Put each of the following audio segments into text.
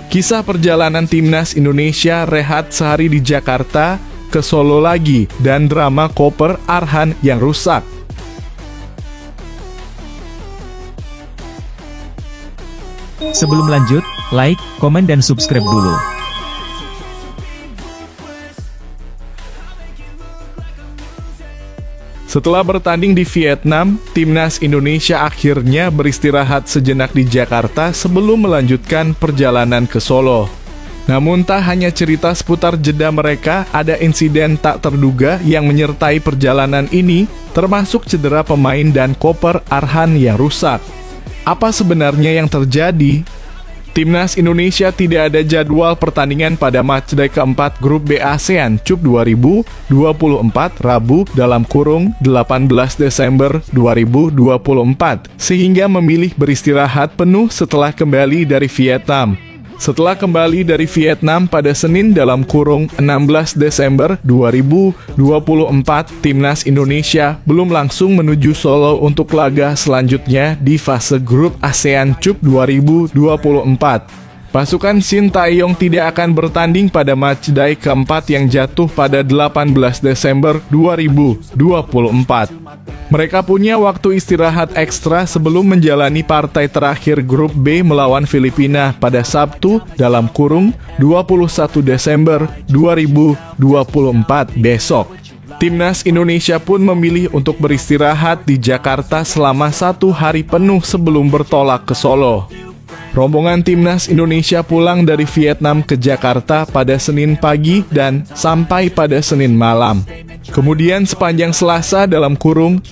Kisah perjalanan timnas Indonesia rehat sehari di Jakarta, ke Solo lagi, dan drama koper Arhan yang rusak. Sebelum lanjut, like, komen dan subscribe dulu. Setelah bertanding di Vietnam, timnas Indonesia akhirnya beristirahat sejenak di Jakarta sebelum melanjutkan perjalanan ke Solo. Namun tak hanya cerita seputar jeda mereka, ada insiden tak terduga yang menyertai perjalanan ini, termasuk cedera pemain dan koper Arhan yang rusak. Apa sebenarnya yang terjadi? Timnas Indonesia tidak ada jadwal pertandingan pada matchday keempat Grup B ASEAN Cup 2024 Rabu (18 Desember 2024), sehingga memilih beristirahat penuh setelah kembali dari Vietnam. Setelah kembali dari Vietnam pada Senin (16 Desember 2024), timnas Indonesia belum langsung menuju Solo untuk laga selanjutnya di fase grup ASEAN Cup 2024. Pasukan Shin Tae-yong tidak akan bertanding pada matchday keempat yang jatuh pada 18 Desember 2024. Mereka punya waktu istirahat ekstra sebelum menjalani partai terakhir grup B melawan Filipina pada Sabtu (21 Desember 2024) besok. Timnas Indonesia pun memilih untuk beristirahat di Jakarta selama 1 hari penuh sebelum bertolak ke Solo. Rombongan timnas Indonesia pulang dari Vietnam ke Jakarta pada Senin pagi dan sampai pada Senin malam. Kemudian sepanjang Selasa (17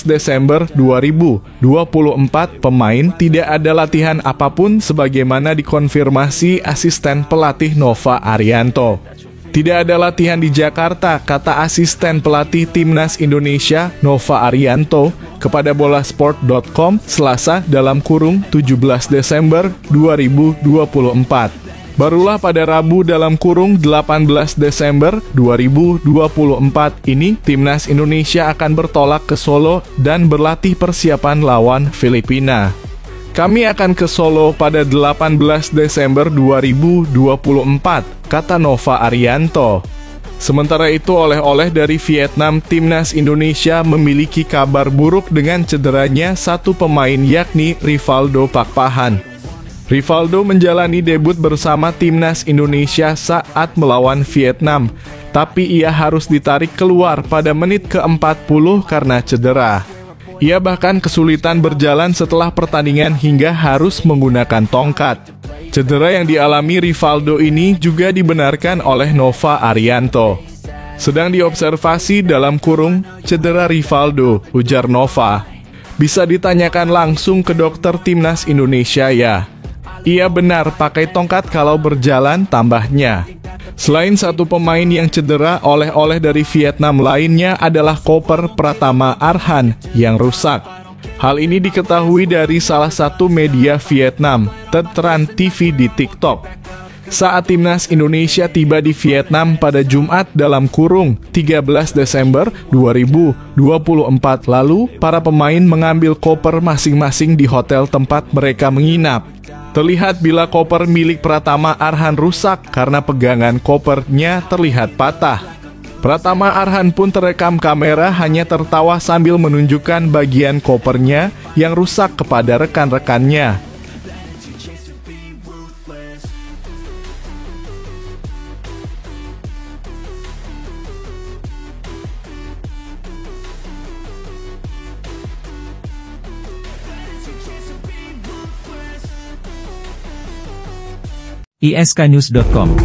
Desember 2024), pemain tidak ada latihan apapun sebagaimana dikonfirmasi asisten pelatih Nova Arianto. Tidak ada latihan di Jakarta, kata asisten pelatih timnas Indonesia Nova Arianto kepada bolasport.com Selasa (17 Desember 2024). Barulah pada Rabu (18 Desember 2024) ini timnas Indonesia akan bertolak ke Solo dan berlatih persiapan lawan Filipina. Kami akan ke Solo pada 18 Desember 2024, kata Nova Arianto. Sementara itu, oleh-oleh dari Vietnam, timnas Indonesia memiliki kabar buruk dengan cederanya satu pemain, yakni Rivaldo Pakpahan. Rivaldo menjalani debut bersama timnas Indonesia saat melawan Vietnam, tapi ia harus ditarik keluar pada menit ke-40 karena cedera. Ia bahkan kesulitan berjalan setelah pertandingan hingga harus menggunakan tongkat. Cedera yang dialami Rivaldo ini juga dibenarkan oleh Nova Arianto. Sedang diobservasi (cedera Rivaldo), ujar Nova. Bisa ditanyakan langsung ke dokter timnas Indonesia ya. Iya benar pakai tongkat kalau berjalan, tambahnya. Selain satu pemain yang cedera, oleh-oleh dari Vietnam lainnya adalah koper Pratama Arhan yang rusak. Hal ini diketahui dari salah satu media Vietnam, Tran TV di TikTok. Saat timnas Indonesia tiba di Vietnam pada Jumat (13 Desember 2024) lalu, para pemain mengambil koper masing-masing di hotel tempat mereka menginap. Terlihat bila koper milik Pratama Arhan rusak karena pegangan kopernya terlihat patah. Pratama Arhan pun terekam kamera hanya tertawa sambil menunjukkan bagian kopernya yang rusak kepada rekan-rekannya. isknews.com